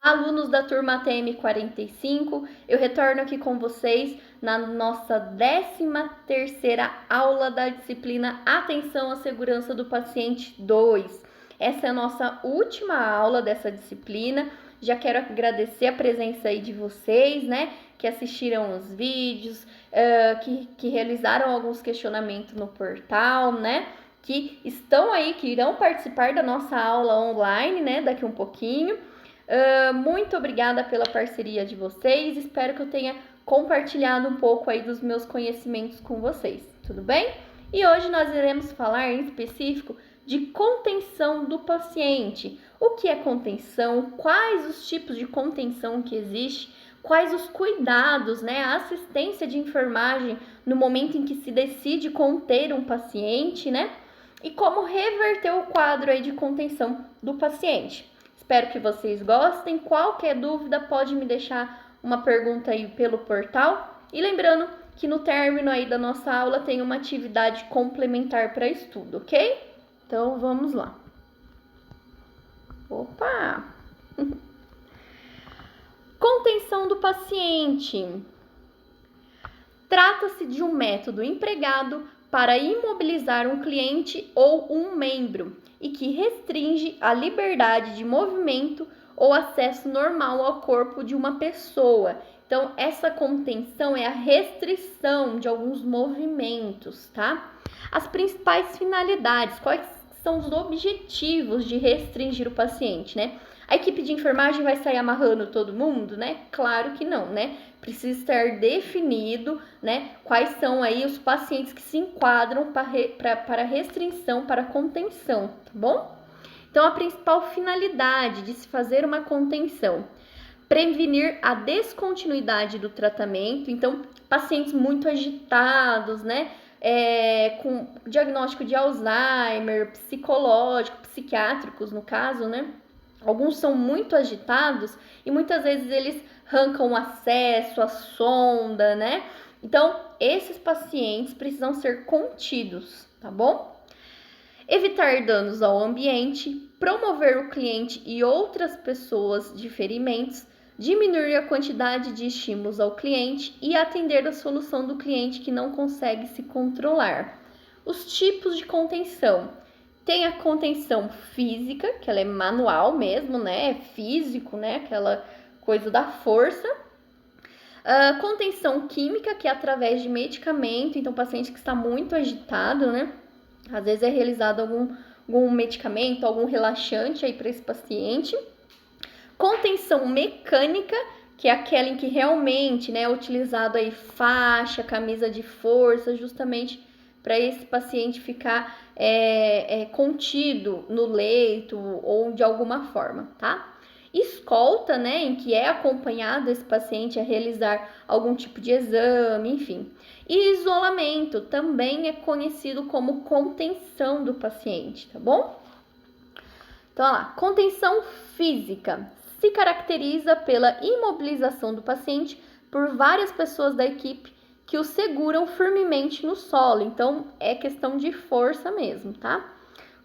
Alunos da turma TM45, eu retorno aqui com vocês na nossa 13ª aula da disciplina Atenção à Segurança do Paciente 2. Essa é a nossa última aula dessa disciplina. Já quero agradecer a presença aí de vocês, né, que assistiram os vídeos, que realizaram alguns questionamentos no portal, né, que estão aí, que irão participar da nossa aula online, né, daqui um pouquinho. Muito obrigada pela parceria de vocês, espero que eu tenha compartilhado um pouco aí dos meus conhecimentos com vocês, tudo bem? E hoje nós iremos falar em específico de contenção do paciente. O que é contenção? Quais os tipos de contenção que existe? Quais os cuidados, né? A assistência de enfermagem no momento em que se decide conter um paciente, né? E como reverter o quadro aí de contenção do paciente. Espero que vocês gostem. Qualquer dúvida pode me deixar uma pergunta aí pelo portal. E lembrando que no término aí da nossa aula tem uma atividade complementar para estudo, ok? Então vamos lá. Opa! Contenção do paciente. Trata-se de um método empregado para imobilizar um cliente ou um membro e que restringe a liberdade de movimento ou acesso normal ao corpo de uma pessoa. Então, essa contenção é a restrição de alguns movimentos, tá? As principais finalidades, quais são os objetivos de restringir o paciente, né? A equipe de enfermagem vai sair amarrando todo mundo, né? Claro que não, né? Precisa estar definido, né? Quais são aí os pacientes que se enquadram para restrição, para contenção, tá bom? Então, a principal finalidade de se fazer uma contenção, prevenir a descontinuidade do tratamento. Então, pacientes muito agitados, né? Com diagnóstico de Alzheimer, psicológico, psiquiátricos no caso, né? Alguns são muito agitados e muitas vezes eles arrancam o acesso, a sonda, né? Então, esses pacientes precisam ser contidos, tá bom? Evitar danos ao ambiente, promover o cliente e outras pessoas de ferimentos, diminuir a quantidade de estímulos ao cliente e atender a solução do cliente que não consegue se controlar. Os tipos de contenção. Tem a contenção física, que ela é manual mesmo, né? É físico, né? Aquela coisa da força. Contenção química, que é através de medicamento. Então, o paciente que está muito agitado, né? Às vezes é realizado algum medicamento, algum relaxante aí para esse paciente. Contenção mecânica, que é aquela em que realmente, né, é utilizado aí faixa, camisa de força, justamente para esse paciente ficar contido no leito ou de alguma forma, tá? Escolta, né, em que é acompanhado esse paciente a realizar algum tipo de exame, enfim. E isolamento também é conhecido como contenção do paciente, tá bom? Então, olha lá, contenção física se caracteriza pela imobilização do paciente por várias pessoas da equipe que o seguram firmemente no solo. Então, é questão de força mesmo, tá?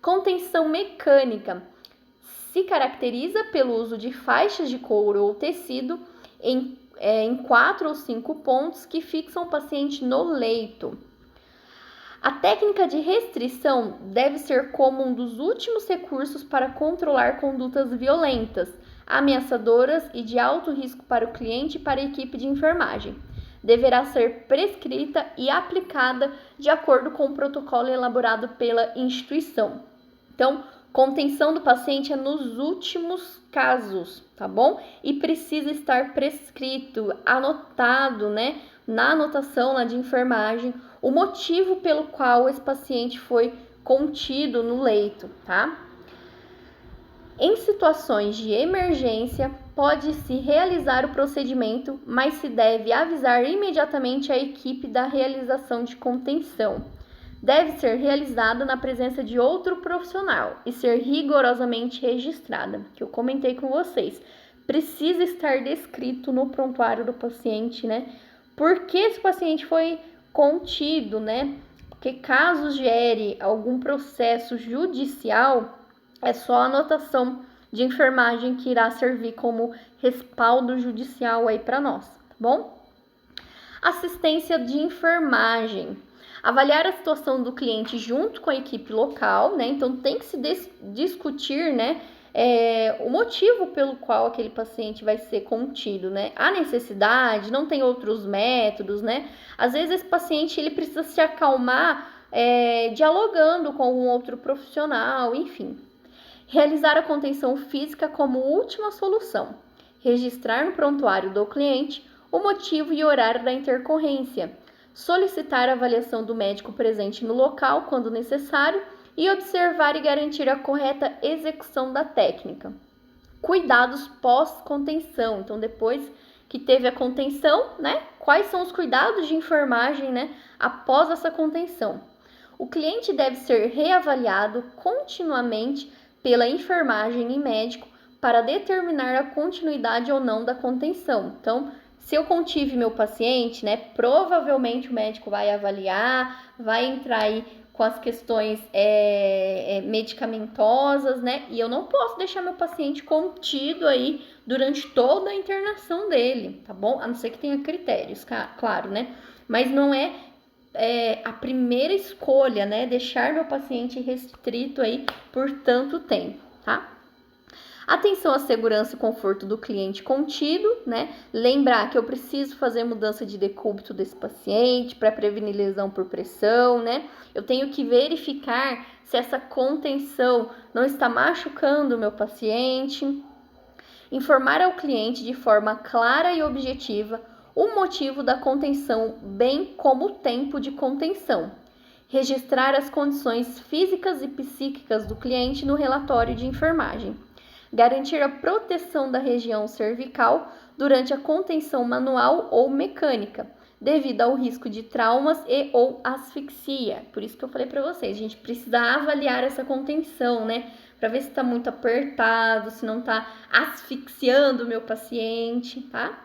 Contenção mecânica se caracteriza pelo uso de faixas de couro ou tecido em 4 ou 5 pontos que fixam o paciente no leito. A técnica de restrição deve ser como um dos últimos recursos para controlar condutas violentas, ameaçadoras e de alto risco para o cliente e para a equipe de enfermagem. Deverá ser prescrita e aplicada de acordo com o protocolo elaborado pela instituição. Então, contenção do paciente é nos últimos casos, tá bom? E precisa estar prescrito, anotado, né? Na anotação lá de enfermagem, o motivo pelo qual esse paciente foi contido no leito, tá? Em situações de emergência, pode-se realizar o procedimento, mas se deve avisar imediatamente a equipe da realização de contenção. Deve ser realizada na presença de outro profissional e ser rigorosamente registrada, que eu comentei com vocês. Precisa estar descrito no prontuário do paciente, né? Por que esse paciente foi contido, né? Porque caso gere algum processo judicial, é só a anotação de enfermagem que irá servir como respaldo judicial aí para nós, tá bom? Assistência de enfermagem. Avaliar a situação do cliente junto com a equipe local, né? Então tem que se discutir, né? O motivo pelo qual aquele paciente vai ser contido, né? Há necessidade, não tem outros métodos, né? Às vezes esse paciente ele precisa se acalmar dialogando com um outro profissional, enfim. Realizar a contenção física como última solução. Registrar no prontuário do cliente o motivo e horário da intercorrência. Solicitar a avaliação do médico presente no local quando necessário e observar e garantir a correta execução da técnica. Cuidados pós-contenção. Então, depois que teve a contenção, né? Quais são os cuidados de enfermagem, né? Após essa contenção. O cliente deve ser reavaliado continuamente pela enfermagem e médico para determinar a continuidade ou não da contenção. Então, se eu contive meu paciente, né, provavelmente o médico vai avaliar, vai entrar aí com as questões medicamentosas, né, e eu não posso deixar meu paciente contido aí durante toda a internação dele, tá bom? A não ser que tenha critérios, claro, né, mas não é a primeira escolha, né, deixar meu paciente restrito aí por tanto tempo, tá? Atenção à segurança e conforto do cliente contido, né? Lembrar que eu preciso fazer mudança de decúbito desse paciente para prevenir lesão por pressão, né? Eu tenho que verificar se essa contenção não está machucando o meu paciente. Informar ao cliente de forma clara e objetiva o motivo da contenção, bem como o tempo de contenção. Registrar as condições físicas e psíquicas do cliente no relatório de enfermagem. Garantir a proteção da região cervical durante a contenção manual ou mecânica, devido ao risco de traumas e ou asfixia. Por isso que eu falei para vocês, a gente precisa avaliar essa contenção, né? Para ver se está muito apertado, se não está asfixiando o meu paciente, tá?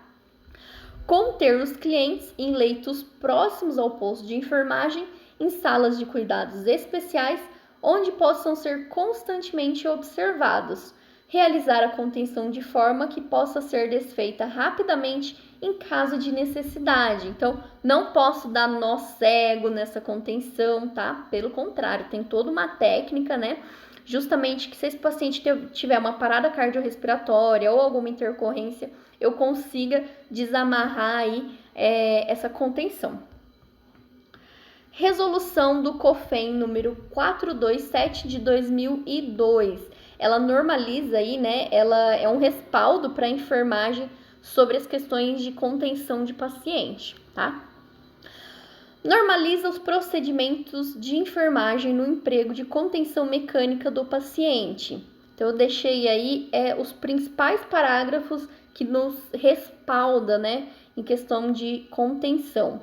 Conter os clientes em leitos próximos ao posto de enfermagem, em salas de cuidados especiais, onde possam ser constantemente observados. Realizar a contenção de forma que possa ser desfeita rapidamente em caso de necessidade. Então, não posso dar nó cego nessa contenção, tá? Pelo contrário, tem toda uma técnica, né? Justamente que se esse paciente tiver uma parada cardiorrespiratória ou alguma intercorrência, eu consiga desamarrar aí essa contenção. Resolução do COFEN número 427 de 2002. Ela normaliza aí, né? Ela é um respaldo para a enfermagem sobre as questões de contenção de paciente, tá? Normaliza os procedimentos de enfermagem no emprego de contenção mecânica do paciente. Então, eu deixei aí os principais parágrafos que nos respalda, né, em questão de contenção.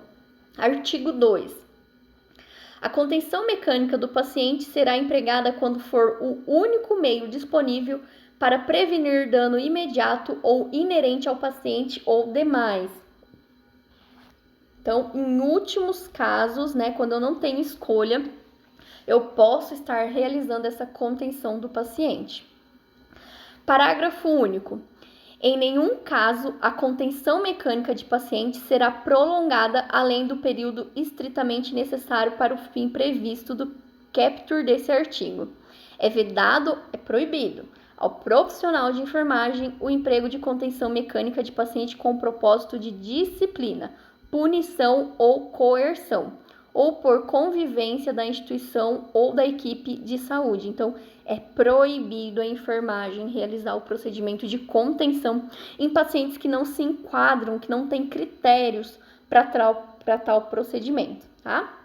Artigo 2. A contenção mecânica do paciente será empregada quando for o único meio disponível para prevenir dano imediato ou inerente ao paciente ou demais. Então, em últimos casos, né, quando eu não tenho escolha, eu posso estar realizando essa contenção do paciente. Parágrafo único. Em nenhum caso, a contenção mecânica de paciente será prolongada além do período estritamente necessário para o fim previsto do caput desse artigo. É vedado, é proibido ao profissional de enfermagem o emprego de contenção mecânica de paciente com propósito de disciplina, punição ou coerção, ou por convivência da instituição ou da equipe de saúde. Então, é proibido a enfermagem realizar o procedimento de contenção em pacientes que não se enquadram, que não têm critérios para tal procedimento, tá?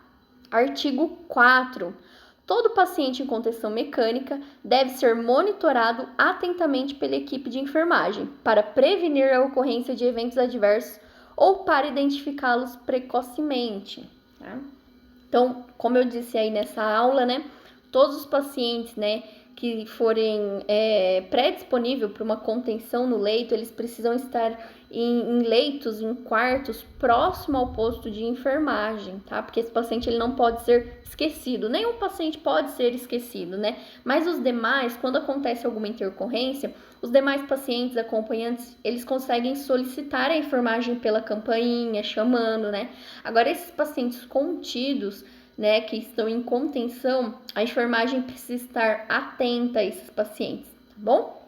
Artigo 4. Todo paciente em contenção mecânica deve ser monitorado atentamente pela equipe de enfermagem para prevenir a ocorrência de eventos adversos ou para identificá-los precocemente, tá? Então, como eu disse aí nessa aula, né, todos os pacientes, né, que forem pré-disponível para uma contenção no leito, eles precisam estar em leitos, em quartos, próximo ao posto de enfermagem, tá? Porque esse paciente ele não pode ser esquecido. Nenhum paciente pode ser esquecido, né? Mas os demais, quando acontece alguma intercorrência, os demais pacientes acompanhantes, eles conseguem solicitar a enfermagem pela campainha, chamando, né? Agora, esses pacientes contidos, né, que estão em contenção, a enfermagem precisa estar atenta a esses pacientes, tá bom?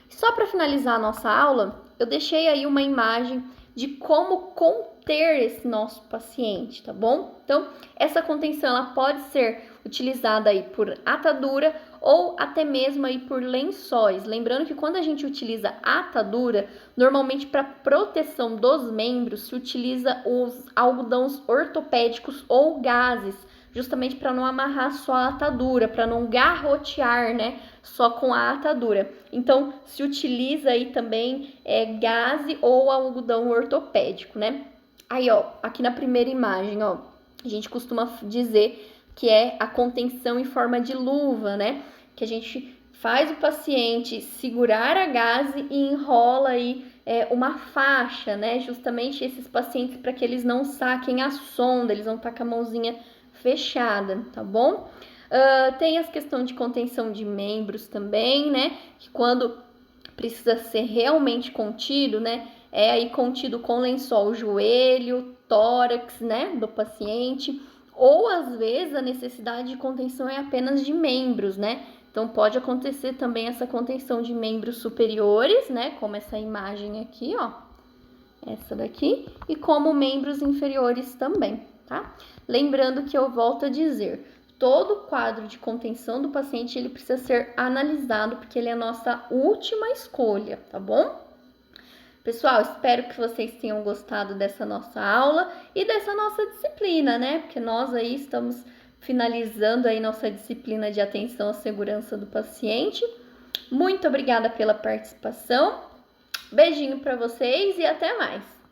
Só para finalizar a nossa aula, eu deixei aí uma imagem de como conter esse nosso paciente, tá bom? Então, essa contenção ela pode ser utilizada aí por atadura ou até mesmo aí por lençóis. Lembrando que quando a gente utiliza atadura, normalmente para proteção dos membros se utiliza os algodões ortopédicos ou gases, justamente para não amarrar só a atadura, para não garrotear, né, só com a atadura. Então, se utiliza aí também gaze ou algodão ortopédico, né? Aí, ó, aqui na primeira imagem, ó, a gente costuma dizer que é a contenção em forma de luva, né? Que a gente faz o paciente segurar a gaze e enrola aí uma faixa, né? Justamente esses pacientes para que eles não saquem a sonda, eles vão estar com a mãozinha fechada, tá bom? Tem as questões de contenção de membros também, né? Que quando precisa ser realmente contido, né? É aí contido com lençol joelho, tórax, né? Do paciente. Ou às vezes a necessidade de contenção é apenas de membros, né? Então pode acontecer também essa contenção de membros superiores, né? Como essa imagem aqui, ó. Essa daqui. E como membros inferiores também, tá? Lembrando que eu volto a dizer, todo quadro de contenção do paciente, ele precisa ser analisado, porque ele é a nossa última escolha, tá bom? Pessoal, espero que vocês tenham gostado dessa nossa aula e dessa nossa disciplina, né? Porque nós aí estamos finalizando aí nossa disciplina de atenção à segurança do paciente. Muito obrigada pela participação. Beijinho para vocês e até mais!